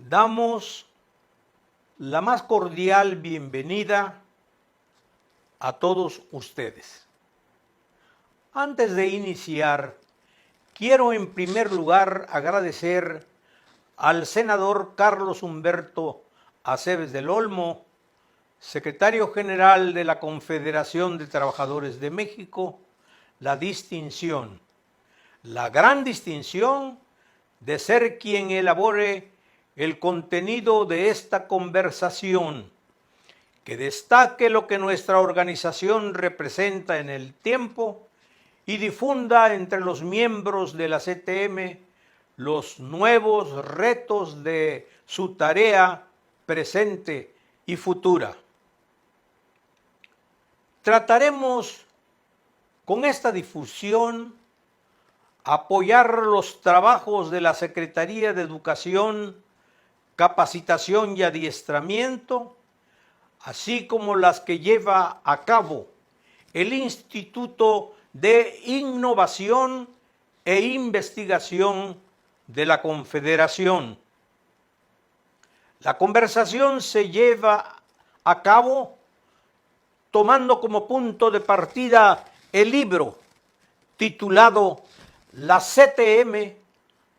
Damos la más cordial bienvenida a todos ustedes. Antes de iniciar, quiero en primer lugar agradecer al senador Carlos Humberto Aceves del Olmo, secretario general de la Confederación de Trabajadores de México, la distinción, la gran distinción de ser quien elabore el contenido de esta conversación, que destaque lo que nuestra organización representa en el tiempo y difunda entre los miembros de la CTM los nuevos retos de su tarea presente y futura. Trataremos con esta difusión apoyar los trabajos de la Secretaría de Educación, Capacitación y Adiestramiento, así como las que lleva a cabo el Instituto de Innovación e Investigación de la Confederación. La conversación se lleva a cabo tomando como punto de partida el libro titulado La CTM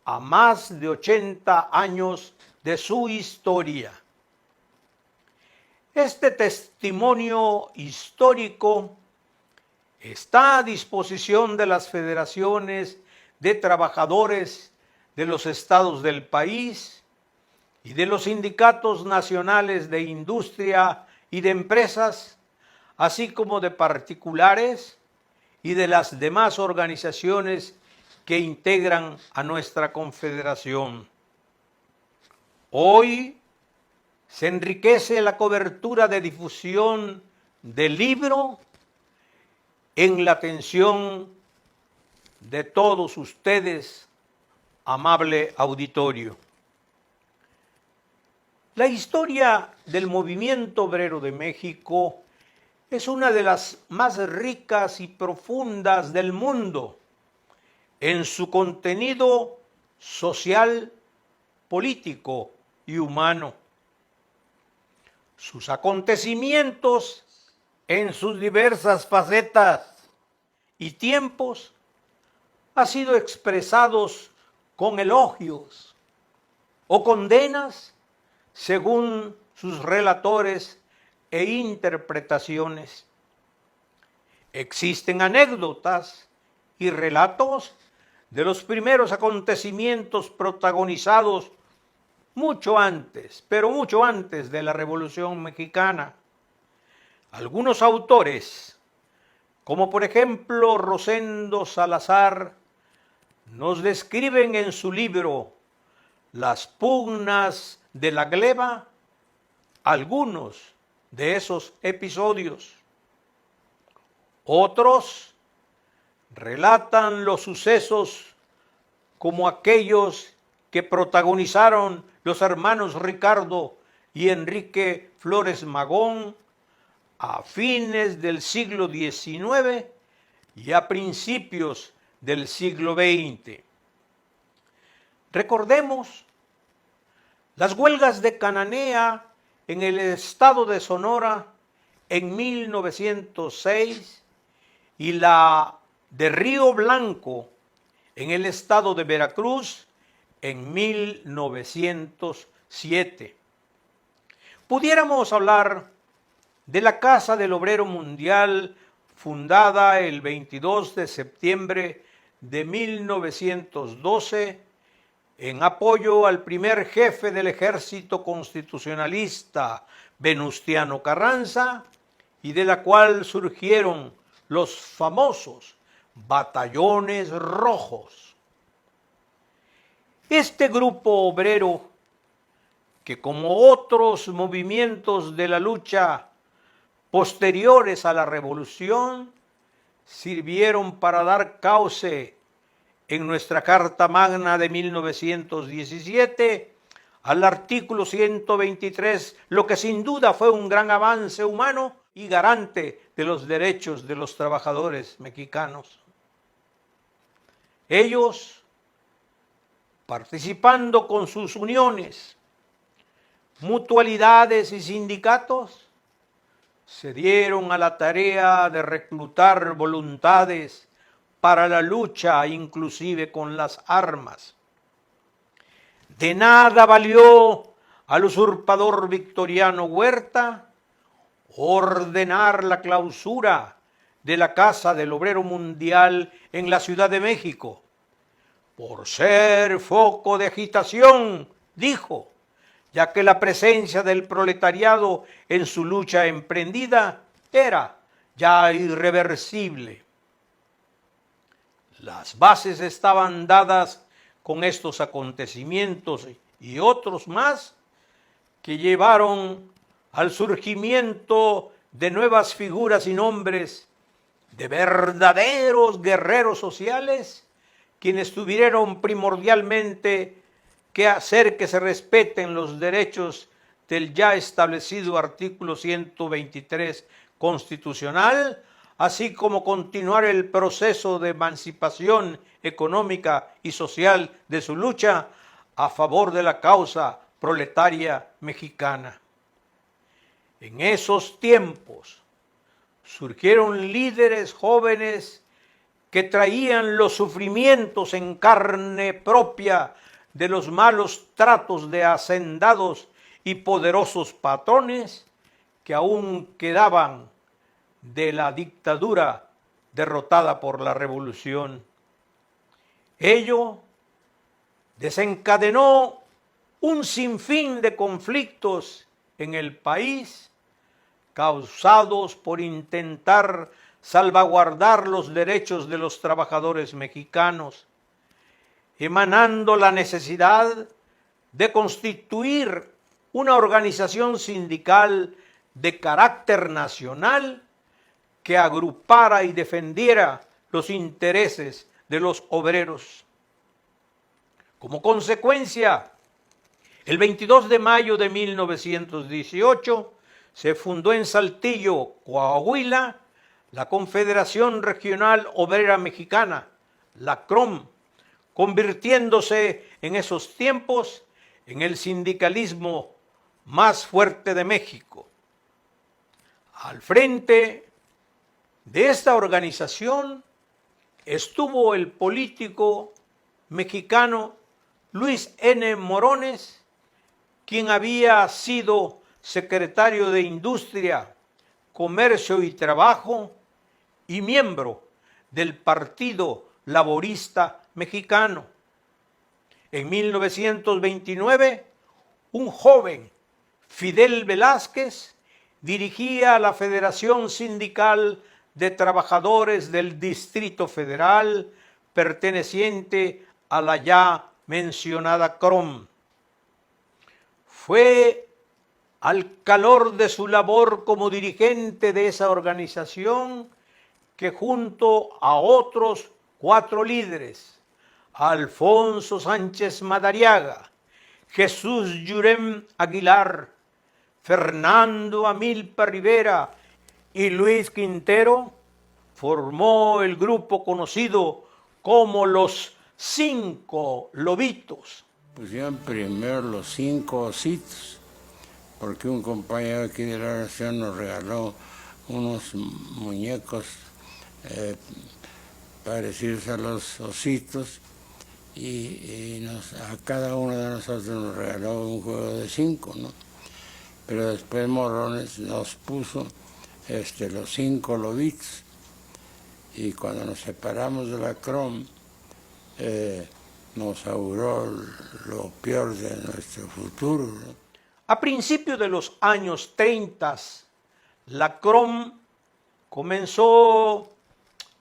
a más de 80 años de su historia. Este testimonio histórico está a disposición de las federaciones de trabajadores de los estados del país y de los sindicatos nacionales de industria y de empresas, así como de particulares y de las demás organizaciones que integran a nuestra confederación. Hoy se enriquece la cobertura de difusión del libro en la atención de todos ustedes, amable auditorio. La historia del movimiento obrero de México es una de las más ricas y profundas del mundo en su contenido social, político y humano. Sus acontecimientos en sus diversas facetas y tiempos han sido expresados con elogios o condenas según sus relatores e interpretaciones. Existen anécdotas y relatos de los primeros acontecimientos protagonizados mucho antes, pero mucho antes de la Revolución Mexicana. Algunos autores, como por ejemplo Rosendo Salazar, nos describen en su libro Las pugnas de la gleba algunos de esos episodios. Otros relatan los sucesos como aquellos que protagonizaron los hermanos Ricardo y Enrique Flores Magón a fines del siglo XIX y a principios del siglo XX. Recordemos las huelgas de Cananea en el estado de Sonora en 1906 y la de Río Blanco en el estado de Veracruz en 1907. Pudiéramos hablar de la Casa del Obrero Mundial, fundada el 22 de septiembre de 1912, en apoyo al primer jefe del ejército constitucionalista, Venustiano Carranza, y de la cual surgieron los famosos batallones rojos. Este grupo obrero, que como otros movimientos de la lucha posteriores a la revolución, sirvieron para dar cauce en nuestra Carta Magna de 1917 al artículo 123, lo que sin duda fue un gran avance humano y garante de los derechos de los trabajadores mexicanos. Ellos, participando con sus uniones mutualidades y sindicatos se dieron a la tarea de reclutar voluntades para la lucha, inclusive con las armas. De nada valió al usurpador Victoriano Huerta ordenar la clausura de la Casa del Obrero Mundial en la Ciudad de México, por ser foco de agitación, dijo, ya que la presencia del proletariado en su lucha emprendida era ya irreversible. Las bases estaban dadas con estos acontecimientos y otros más que llevaron al surgimiento de nuevas figuras y nombres de verdaderos guerreros sociales, quienes tuvieron primordialmente que hacer que se respeten los derechos del ya establecido artículo 123 constitucional, así como continuar el proceso de emancipación económica y social de su lucha a favor de la causa proletaria mexicana. En esos tiempos surgieron líderes jóvenes que traían los sufrimientos en carne propia de los malos tratos de hacendados y poderosos patrones que aún quedaban de la dictadura derrotada por la revolución. Ello desencadenó un sinfín de conflictos en el país causados por intentar salvaguardar los derechos de los trabajadores mexicanos, emanando la necesidad de constituir una organización sindical de carácter nacional que agrupara y defendiera los intereses de los obreros. Como consecuencia, el 22 de mayo de 1918 se fundó en Saltillo, Coahuila, la Confederación Regional Obrera Mexicana, la CROM, convirtiéndose en esos tiempos en el sindicalismo más fuerte de México. Al frente de esta organización estuvo el político mexicano Luis N. Morones, quien había sido secretario de Industria, Comercio y Trabajo y miembro del Partido Laborista Mexicano. En 1929, un joven, Fidel Velázquez, dirigía la Federación Sindical de Trabajadores del Distrito Federal, perteneciente a la ya mencionada CROM. Fue al calor de su labor como dirigente de esa organización que junto a otros 4 líderes, Alfonso Sánchez Madariaga, Jesús Llurem Aguilar, Fernando Amilpa Rivera y Luis Quintero, formó el grupo conocido como los 5 Lobitos. Pusieron primero los 5 ositos, porque un compañero aquí de la nación nos regaló unos muñecos parecidos a los ositos y a cada uno de nosotros nos regaló un juego de 5, ¿no? Pero después Morones nos puso los 5 lobitos y cuando nos separamos de la CROM nos auguró lo peor de nuestro futuro, ¿no? A principios de los años 30, la CROM comenzó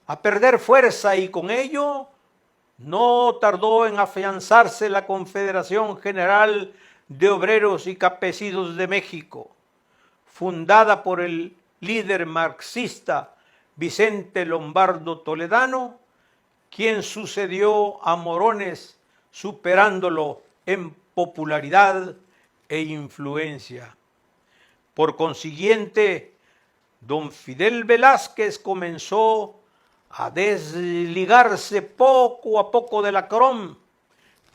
a perder fuerza y con ello no tardó en afianzarse la Confederación General de Obreros y Campesinos de México, fundada por el líder marxista Vicente Lombardo Toledano, quien sucedió a Morones superándolo en popularidad e influencia. Por consiguiente, don Fidel Velázquez comenzó a desligarse poco a poco de la CROM,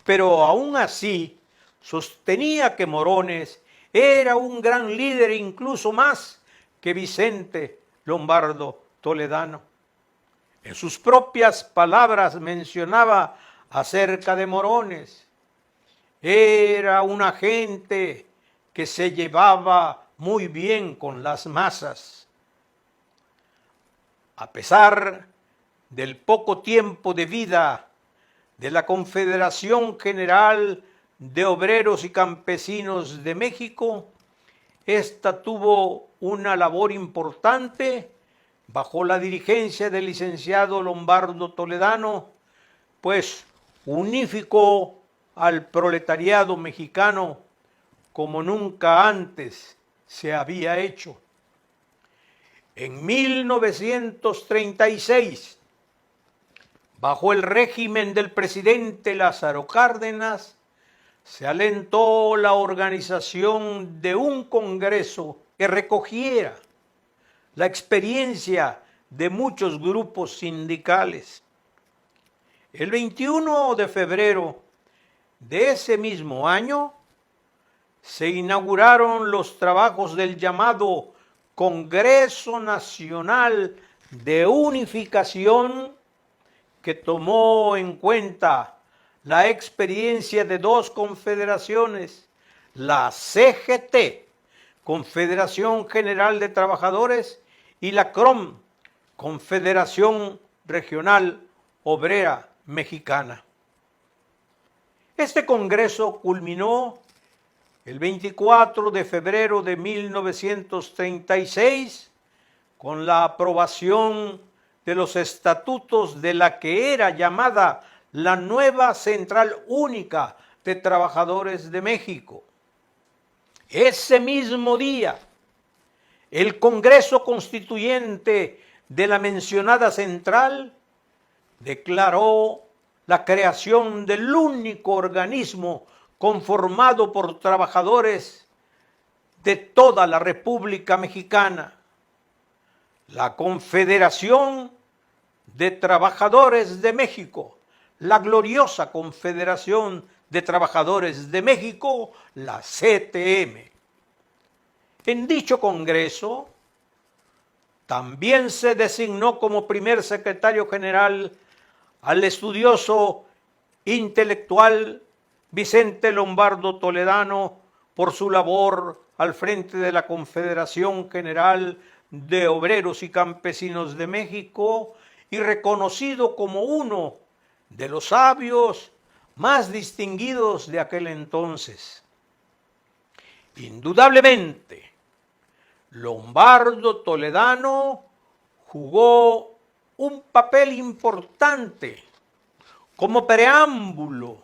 pero aún así sostenía que Morones era un gran líder, incluso más que Vicente Lombardo Toledano. En sus propias palabras mencionaba acerca de Morones: era una gente que se llevaba muy bien con las masas. A pesar del poco tiempo de vida de la Confederación General de Obreros y Campesinos de México, esta tuvo una labor importante bajo la dirigencia del licenciado Lombardo Toledano, pues unificó al proletariado mexicano como nunca antes se había hecho. En 1936, bajo el régimen del presidente Lázaro Cárdenas, se alentó la organización de un congreso que recogiera la experiencia de muchos grupos sindicales. El 21 de febrero de ese mismo año se inauguraron los trabajos del llamado Congreso Nacional de Unificación, que tomó en cuenta la experiencia de dos confederaciones, la CGT, Confederación General de Trabajadores, y la CROM, Confederación Regional Obrera Mexicana. Este congreso culminó el 24 de febrero de 1936 con la aprobación de los estatutos de la que era llamada la nueva Central Única de Trabajadores de México. Ese mismo día, el Congreso Constituyente de la mencionada central declaró la creación del único organismo conformado por trabajadores de toda la República Mexicana, la Confederación de Trabajadores de México, la gloriosa Confederación de Trabajadores de México, la CTM. En dicho congreso también se designó como primer secretario general al estudioso intelectual Vicente Lombardo Toledano por su labor al frente de la Confederación General de Obreros y Campesinos de México, y reconocido como uno de los sabios más distinguidos de aquel entonces. Indudablemente, Lombardo Toledano jugó un papel importante como preámbulo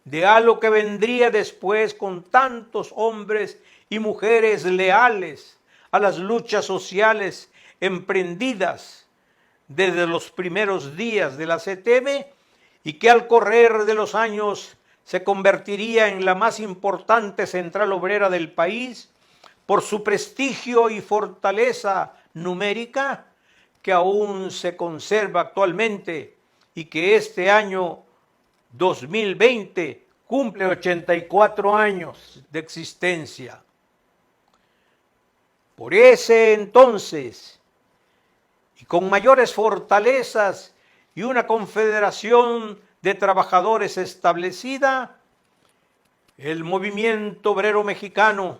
de algo que vendría después con tantos hombres y mujeres leales a las luchas sociales emprendidas desde los primeros días de la CTM, y que al correr de los años se convertiría en la más importante central obrera del país por su prestigio y fortaleza numérica, que aún se conserva actualmente y que este año 2020 cumple 84 años de existencia. Por ese entonces, y con mayores fortalezas y una confederación de trabajadores establecida, el movimiento obrero mexicano,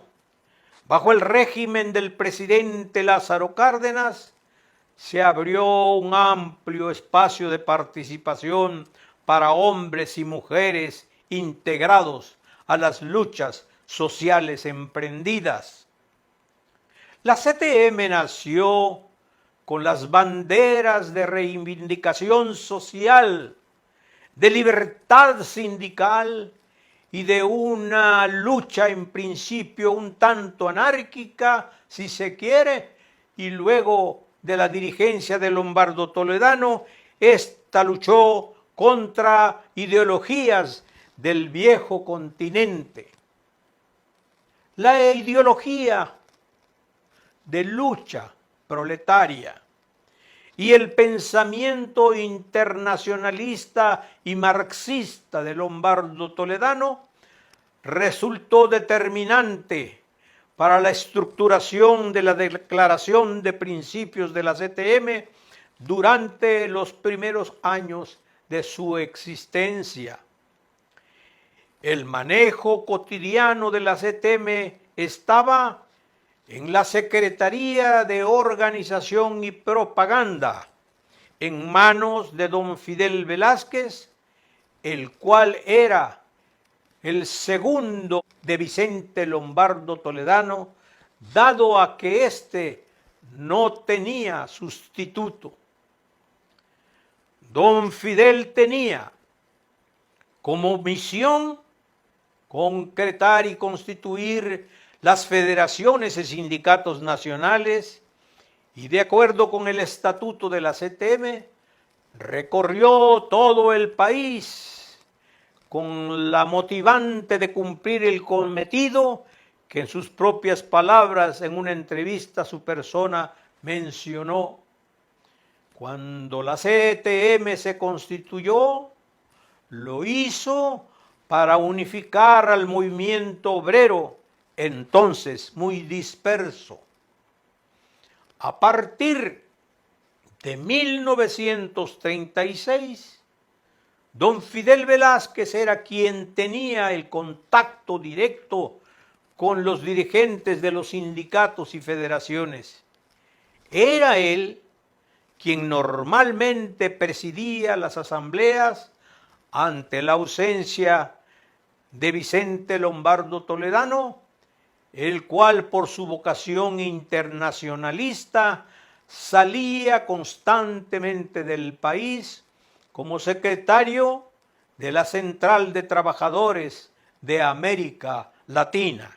bajo el régimen del presidente Lázaro Cárdenas, se abrió un amplio espacio de participación para hombres y mujeres integrados a las luchas sociales emprendidas. La CTM nació con las banderas de reivindicación social, de libertad sindical y de una lucha en principio un tanto anárquica, si se quiere, y luego de la dirigencia de Lombardo Toledano, esta luchó contra ideologías del viejo continente. La ideología de lucha proletaria y el pensamiento internacionalista y marxista de Lombardo Toledano resultó determinante para la estructuración de la Declaración de Principios de la CTM durante los primeros años de su existencia. El manejo cotidiano de la CTM estaba en la Secretaría de Organización y Propaganda, en manos de don Fidel Velázquez, el cual era el segundo de Vicente Lombardo Toledano, dado a que éste no tenía sustituto. Don Fidel tenía como misión concretar y constituir las federaciones y sindicatos nacionales, y de acuerdo con el estatuto de la CTM, recorrió todo el país con la motivante de cumplir el cometido que en sus propias palabras en una entrevista su persona mencionó. Cuando la CTM se constituyó, lo hizo para unificar al movimiento obrero, entonces muy disperso. A partir de 1936, don Fidel Velázquez era quien tenía el contacto directo con los dirigentes de los sindicatos y federaciones. Era él quien normalmente presidía las asambleas ante la ausencia de Vicente Lombardo Toledano, el cual por su vocación internacionalista salía constantemente del país como secretario de la Central de Trabajadores de América Latina.